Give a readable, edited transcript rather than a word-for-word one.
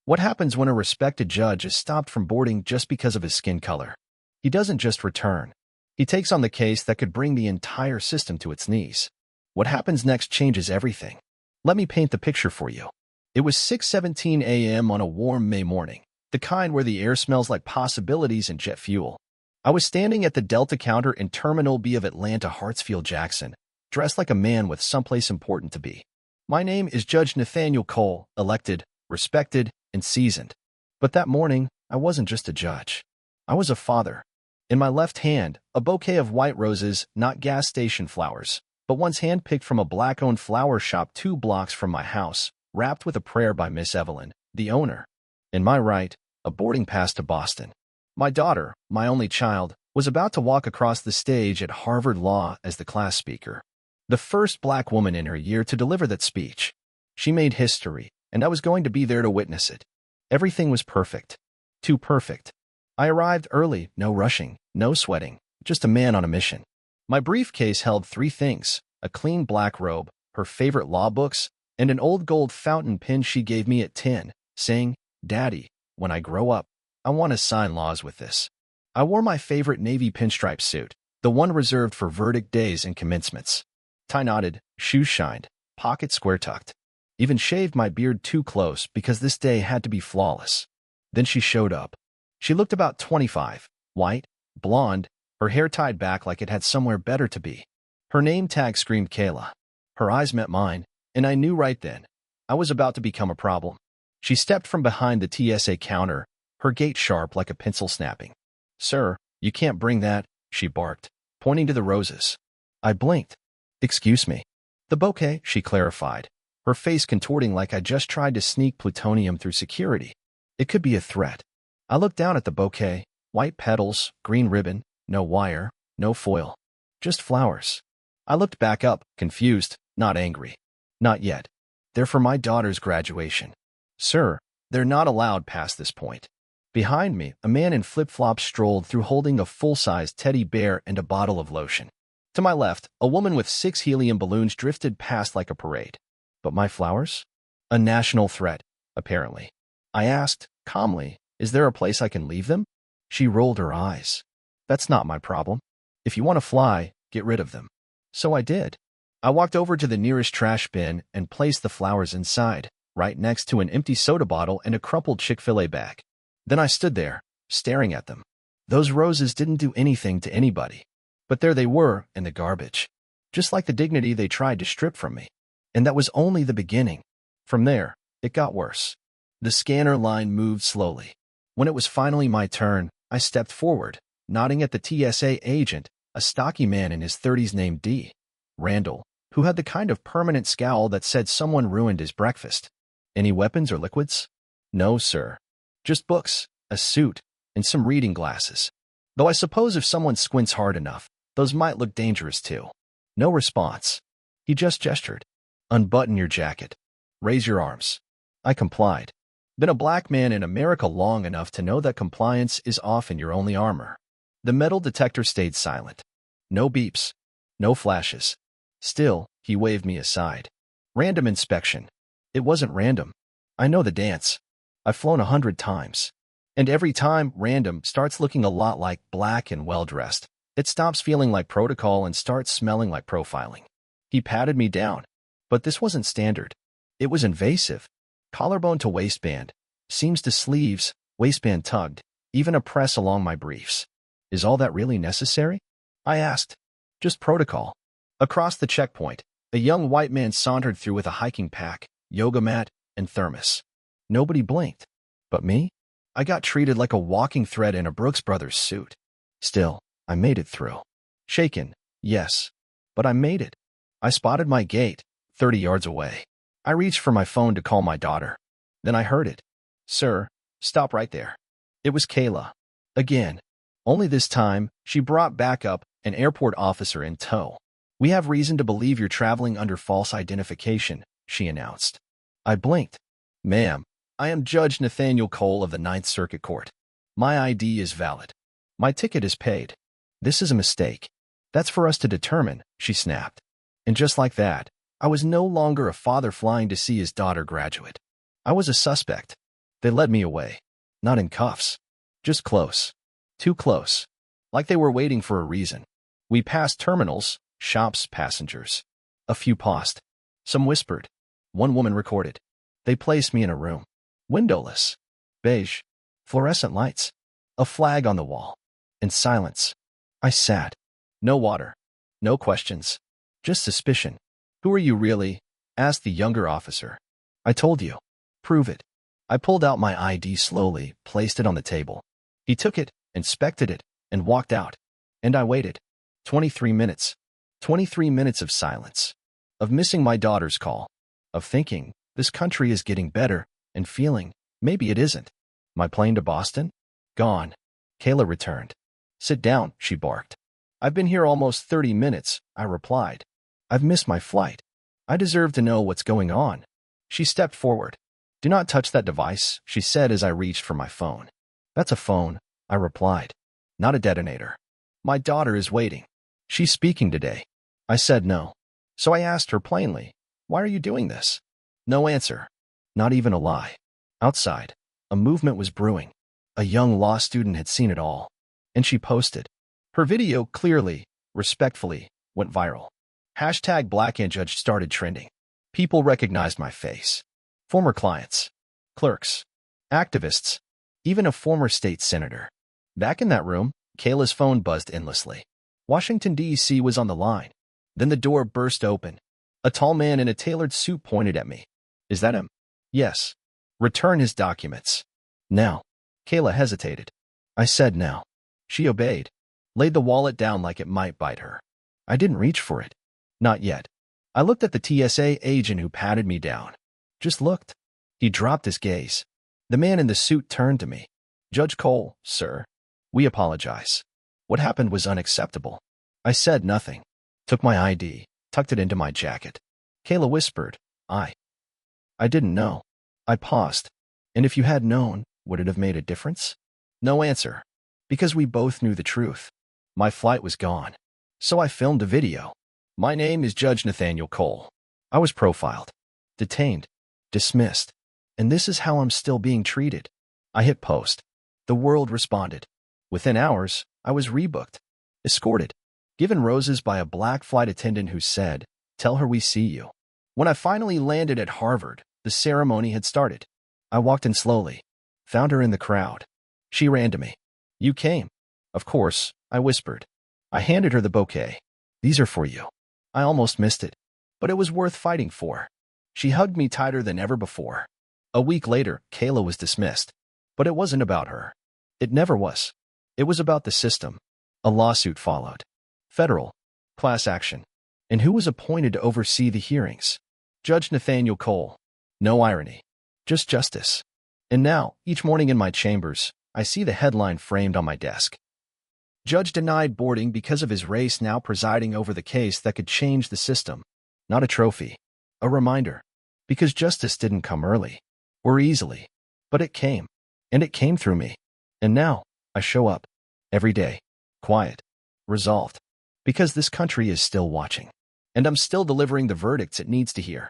What happens when a respected judge is stopped from boarding just because of his skin color? He doesn't just return. He takes on the case that could bring the entire system to its knees. What happens next changes everything. Let me paint the picture for you. It was 6:17 a.m. on a warm May morning, the kind where the air smells like possibilities and jet fuel. I was standing at the Delta counter in Terminal B of Atlanta Hartsfield-Jackson, dressed like a man with someplace important to be. My name is Judge Nathaniel Cole, elected, respected, and seasoned. But that morning, I wasn't just a judge. I was a father. In my left hand, a bouquet of white roses, not gas station flowers, but ones hand-picked from a black-owned flower shop 2 blocks from my house, wrapped with a prayer by Miss Evelyn, the owner. In my right, a boarding pass to Boston. My daughter, my only child, was about to walk across the stage at Harvard Law as the class speaker. The first black woman in her year to deliver that speech. She made history, and I was going to be there to witness it. Everything was perfect. Too perfect. I arrived early, no rushing, no sweating, just a man on a mission. My briefcase held 3 things: a clean black robe, her favorite law books, and an old gold fountain pen she gave me at 10, saying, "Daddy, when I grow up, I want to sign laws with this." I wore my favorite navy pinstripe suit, the one reserved for verdict days and commencements. Tie knotted, shoes shined, pockets square tucked. Even shaved my beard too close because this day had to be flawless. Then she showed up. She looked about 25, white, blonde, her hair tied back like it had somewhere better to be. Her name tag screamed Kayla. Her eyes met mine, and I knew right then I was about to become a problem. She stepped from behind the TSA counter, her gait sharp like a pencil snapping. "Sir, you can't bring that," she barked, pointing to the roses. I blinked. "Excuse me." "The bouquet," she clarified, her face contorting like I just tried to sneak plutonium through security. It could be a threat. I looked down at the bouquet, white petals, green ribbon, no wire, no foil, just flowers. I looked back up, confused, not angry. "Not yet. They're for my daughter's graduation." "Sir, they're not allowed past this point." Behind me, a man in flip-flops strolled through holding a full-sized teddy bear and a bottle of lotion. To my left, a woman with 6 helium balloons drifted past like a parade. But my flowers? A national threat, apparently. I asked, calmly, "Is there a place I can leave them?" She rolled her eyes. "That's not my problem. If you want to fly, get rid of them." So I did. I walked over to the nearest trash bin and placed the flowers inside, right next to an empty soda bottle and a crumpled Chick-fil-A bag. Then I stood there, staring at them. Those roses didn't do anything to anybody. But there they were, in the garbage. Just like the dignity they tried to strip from me. And that was only the beginning. From there, it got worse. The scanner line moved slowly. When it was finally my turn, I stepped forward, nodding at the TSA agent, a stocky man in his 30s named D. Randall, who had the kind of permanent scowl that said someone ruined his breakfast. "Any weapons or liquids?" "No, sir. Just books, a suit, and some reading glasses. Though I suppose if someone squints hard enough, those might look dangerous too." No response. He just gestured. "Unbutton your jacket. Raise your arms." I complied. Been a black man in America long enough to know that compliance is often your only armor. The metal detector stayed silent. No beeps. No flashes. Still, he waved me aside. Random inspection. It wasn't random. I know the dance. I've flown 100 times. And every time random starts looking a lot like black and well-dressed, it stops feeling like protocol and starts smelling like profiling. He patted me down. But this wasn't standard. It was invasive. Collarbone to waistband, seams to sleeves, waistband tugged, even a press along my briefs. Is all that really necessary? I asked. Just protocol. Across the checkpoint, a young white man sauntered through with a hiking pack, yoga mat, and thermos. Nobody blinked. But me? I got treated like a walking thread in a Brooks Brothers suit. Still, I made it through. Shaken, yes. But I made it. I spotted my gate, 30 yards away. I reached for my phone to call my daughter. Then I heard it. "Sir, stop right there." It was Kayla. Again. Only this time, she brought backup, an airport officer in tow. "We have reason to believe you're traveling under false identification," she announced. I blinked. "Ma'am, I am Judge Nathaniel Cole of the Ninth Circuit Court. My ID is valid. My ticket is paid. This is a mistake. That's for us to determine," she snapped. And just like that, I was no longer a father flying to see his daughter graduate. I was a suspect. They led me away. Not in cuffs. Just close. Too close. Like they were waiting for a reason. We passed terminals, shops, passengers. A few paused. Some whispered. One woman recorded. They placed me in a room. Windowless. Beige. Fluorescent lights. A flag on the wall. In silence. I sat. No water. No questions. Just suspicion. Who are you really? Asked the younger officer. I told you. Prove it. I pulled out my ID slowly, placed it on the table. He took it, inspected it, and walked out. And I waited. 23 minutes. 23 minutes of silence. Of missing my daughter's call. Of thinking, this country is getting better, and feeling, maybe it isn't. My plane to Boston? Gone. Kayla returned. Sit down, she barked. I've been here almost 30 minutes, I replied. I've missed my flight. I deserve to know what's going on. She stepped forward. Do not touch that device, she said as I reached for my phone. That's a phone, I replied. Not a detonator. My daughter is waiting. She's speaking today. I said no. So I asked her plainly, why are you doing this? No answer. Not even a lie. Outside, a movement was brewing. A young law student had seen it all. And she posted. Her video clearly, respectfully, went viral. Hashtag #BlackAndJudge started trending. People recognized my face. Former clients, clerks, activists, even a former state senator. Back in that room, Kayla's phone buzzed endlessly. Washington, D.C. was on the line. Then the door burst open. A tall man in a tailored suit pointed at me. Is that him? Yes. Return his documents. Now. Kayla hesitated. I said now. She obeyed. Laid the wallet down like it might bite her. I didn't reach for it. Not yet. I looked at the TSA agent who patted me down. Just looked. He dropped his gaze. The man in the suit turned to me. Judge Cole, sir. We apologize. What happened was unacceptable. I said nothing. Took my ID, tucked it into my jacket. Kayla whispered, I didn't know. I paused. And if you had known, would it have made a difference? No answer. Because we both knew the truth. My flight was gone. So I filmed a video. My name is Judge Nathaniel Cole. I was profiled. Detained. Dismissed. And this is how I'm still being treated. I hit post. The world responded. Within hours, I was rebooked. Escorted. Given roses by a black flight attendant who said, tell her we see you. When I finally landed at Harvard, the ceremony had started. I walked in slowly. Found her in the crowd. She ran to me. You came. Of course, I whispered. I handed her the bouquet. These are for you. I almost missed it. But it was worth fighting for. She hugged me tighter than ever before. A week later, Kayla was dismissed. But it wasn't about her. It never was. It was about the system. A lawsuit followed. Federal. Class action. And who was appointed to oversee the hearings? Judge Nathaniel Cole. No irony. Just justice. And now, each morning in my chambers, I see the headline framed on my desk. Judge denied boarding because of his race, now presiding over the case that could change the system. Not a trophy. A reminder. Because justice didn't come early. Or easily. But it came. And it came through me. And now, I show up. Every day. Quiet. Resolved. Because this country is still watching. And I'm still delivering the verdicts it needs to hear.